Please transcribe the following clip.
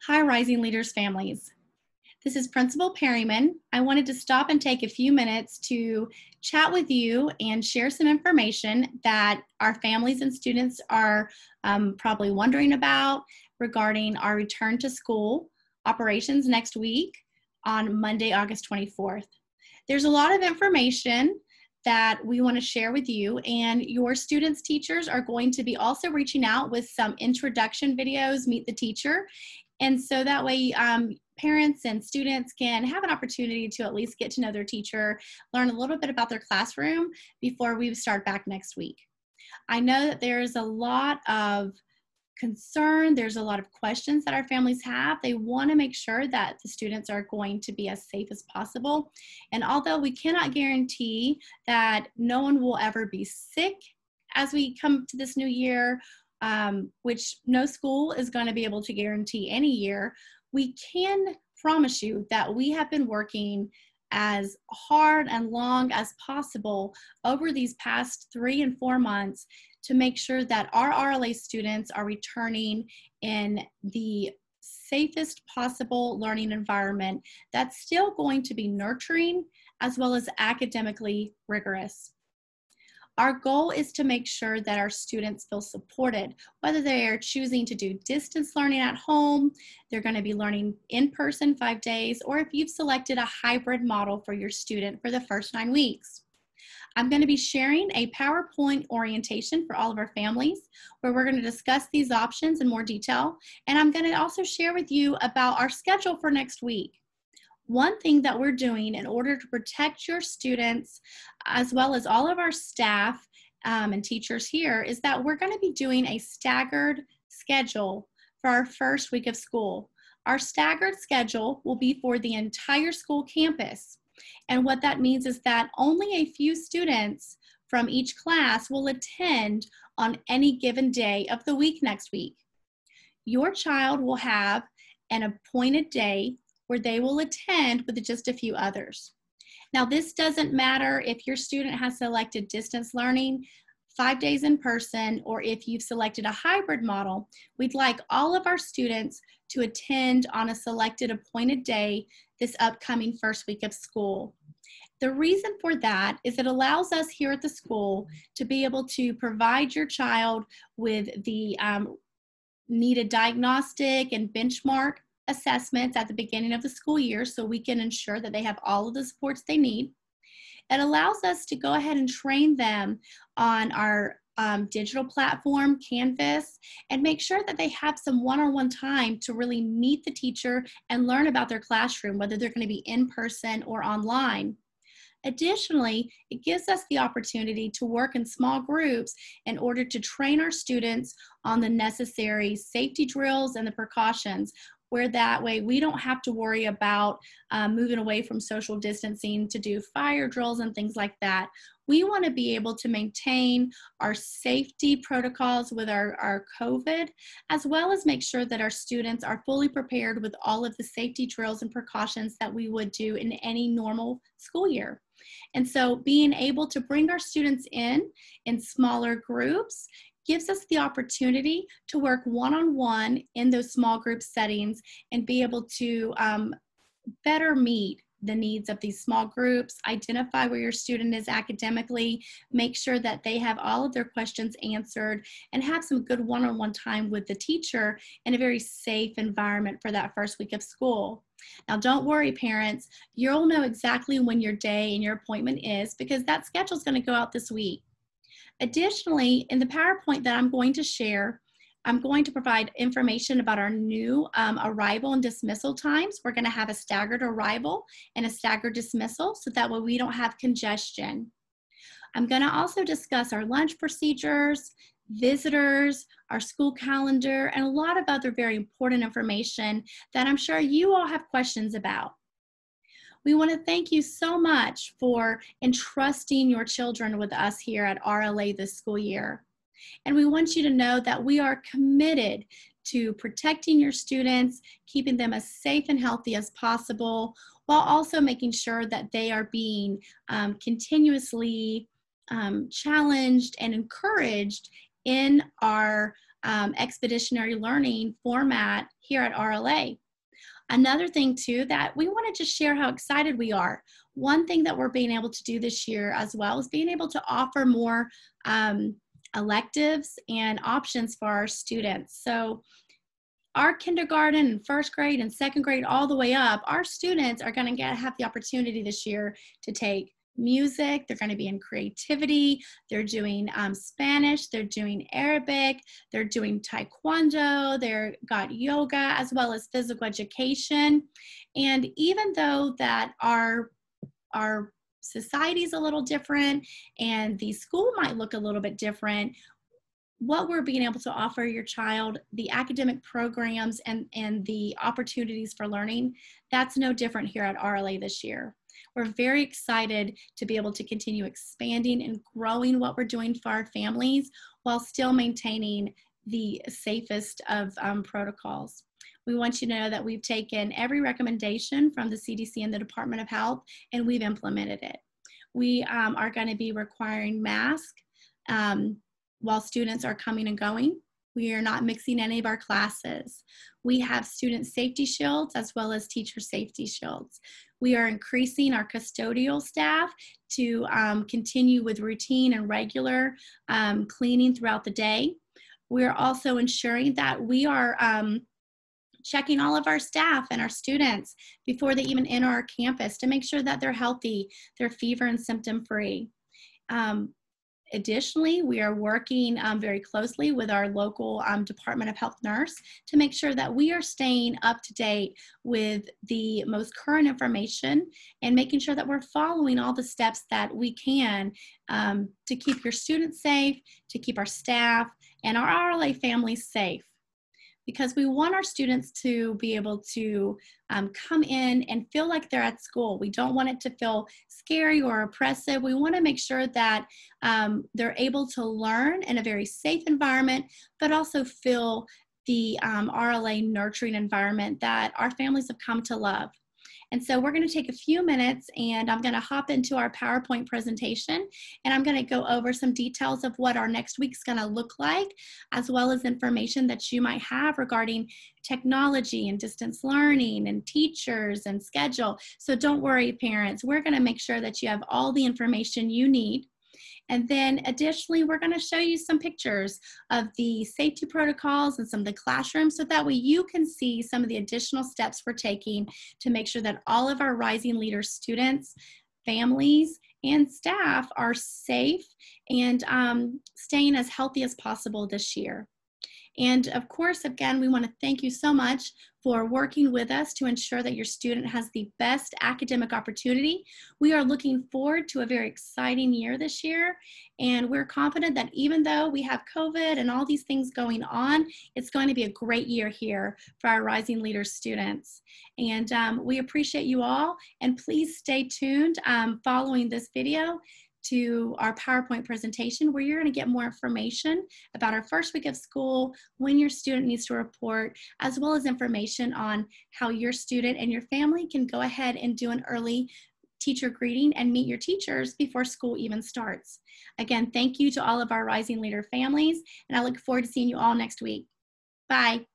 Hi, Rising Leaders families. This is Principal Perryman. I wanted to stop and take a few minutes to chat with you and share some information that our families and students are probably wondering about regarding our return to school operations next week on Monday, August 24th. There's a lot of information that we want to share with you, and your students' teachers are going to be also reaching out with some introduction videos, meet the teacher. And so that way parents and students can have an opportunity to at least get to know their teacher, learn a little bit about their classroom before we start back next week. I know that there's a lot of concern, there's a lot of questions that our families have. They want to make sure that the students are going to be as safe as possible. And although we cannot guarantee that no one will ever be sick as we come to this new year, which no school is going to be able to guarantee any year, we can promise you that we have been working as hard and long as possible over these past 3 and 4 months to make sure that our RLA students are returning in the safest possible learning environment that's still going to be nurturing as well as academically rigorous. Our goal is to make sure that our students feel supported, whether they are choosing to do distance learning at home, they're going to be learning in person 5 days, or if you've selected a hybrid model for your student for the first 9 weeks. I'm going to be sharing a PowerPoint orientation for all of our families where we're going to discuss these options in more detail. And I'm going to also share with you about our schedule for next week. One thing that we're doing in order to protect your students, as well as all of our staff and teachers here, is that we're going to be doing a staggered schedule for our first week of school. Our staggered schedule will be for the entire school campus. And what that means is that only a few students from each class will attend on any given day of the week next week. Your child will have an appointed day where they will attend with just a few others. Now, this doesn't matter if your student has selected distance learning, 5 days in person, or if you've selected a hybrid model. We'd like all of our students to attend on a selected appointed day this upcoming first week of school. The reason for that is it allows us here at the school to be able to provide your child with the needed diagnostic and benchmark assessments at the beginning of the school year so we can ensure that they have all of the supports they need. It allows us to go ahead and train them on our digital platform, Canvas, and make sure that they have some one-on-one time to really meet the teacher and learn about their classroom, whether they're going to be in person or online. Additionally, it gives us the opportunity to work in small groups in order to train our students on the necessary safety drills and the precautions, where that way we don't have to worry about moving away from social distancing to do fire drills and things like that. We want to be able to maintain our safety protocols with our COVID, as well as make sure that our students are fully prepared with all of the safety drills and precautions that we would do in any normal school year. And so being able to bring our students in smaller groups gives us the opportunity to work one-on-one in those small group settings and be able to better meet the needs of these small groups, identify where your student is academically, make sure that they have all of their questions answered, and have some good one-on-one time with the teacher in a very safe environment for that first week of school. Now, don't worry, parents, you'll know exactly when your day and your appointment is because that schedule is going to go out this week. Additionally, in the PowerPoint that I'm going to share, I'm going to provide information about our new arrival and dismissal times. We're going to have a staggered arrival and a staggered dismissal so that way we don't have congestion. I'm going to also discuss our lunch procedures, visitors, our school calendar, and a lot of other very important information that I'm sure you all have questions about. We want to thank you so much for entrusting your children with us here at RLA this school year. And we want you to know that we are committed to protecting your students, keeping them as safe and healthy as possible, while also making sure that they are being continuously challenged and encouraged in our expeditionary learning format here at RLA. Another thing too, that we want to just share how excited we are. One thing that we're being able to do this year as well is being able to offer more electives and options for our students. So our kindergarten and first grade and second grade all the way up, our students are going to have the opportunity this year to take music, they're going to be in creativity, they're doing Spanish, they're doing Arabic, they're doing Taekwondo, they've got yoga, as well as physical education. And even though that our society is a little different and the school might look a little bit different, what we're being able to offer your child, the academic programs and the opportunities for learning, that's no different here at RLA this year. We're very excited to be able to continue expanding and growing what we're doing for our families while still maintaining the safest of protocols. We want you to know that we've taken every recommendation from the CDC and the Department of Health, and we've implemented it. We are going to be requiring masks while students are coming and going. We are not mixing any of our classes. We have student safety shields as well as teacher safety shields. We are increasing our custodial staff to continue with routine and regular cleaning throughout the day. We are also ensuring that we are checking all of our staff and our students before they even enter our campus to make sure that they're healthy, they're fever and symptom free. Additionally, we are working very closely with our local Department of Health nurse to make sure that we are staying up to date with the most current information and making sure that we're following all the steps that we can to keep your students safe, to keep our staff and our RLA families safe. Because we want our students to be able to come in and feel like they're at school. We don't want it to feel scary or oppressive. We want to make sure that they're able to learn in a very safe environment, but also feel the RLA nurturing environment that our families have come to love. And so we're going to take a few minutes and I'm going to hop into our PowerPoint presentation and I'm going to go over some details of what our next week's going to look like, as well as information that you might have regarding technology and distance learning and teachers and schedule. So don't worry, parents, we're going to make sure that you have all the information you need. And then additionally, we're going to show you some pictures of the safety protocols and some of the classrooms so that way you can see some of the additional steps we're taking to make sure that all of our Rising Leaders students, families, and staff are safe and staying as healthy as possible this year. And of course, again, we want to thank you so much for working with us to ensure that your student has the best academic opportunity. We are looking forward to a very exciting year this year, and we're confident that even though we have COVID and all these things going on, it's going to be a great year here for our Rising Leaders students. And we appreciate you all, and please stay tuned following this video to our PowerPoint presentation where you're going to get more information about our first week of school, when your student needs to report, as well as information on how your student and your family can go ahead and do an early teacher greeting and meet your teachers before school even starts. Again, thank you to all of our Rising Leader families, and I look forward to seeing you all next week. Bye.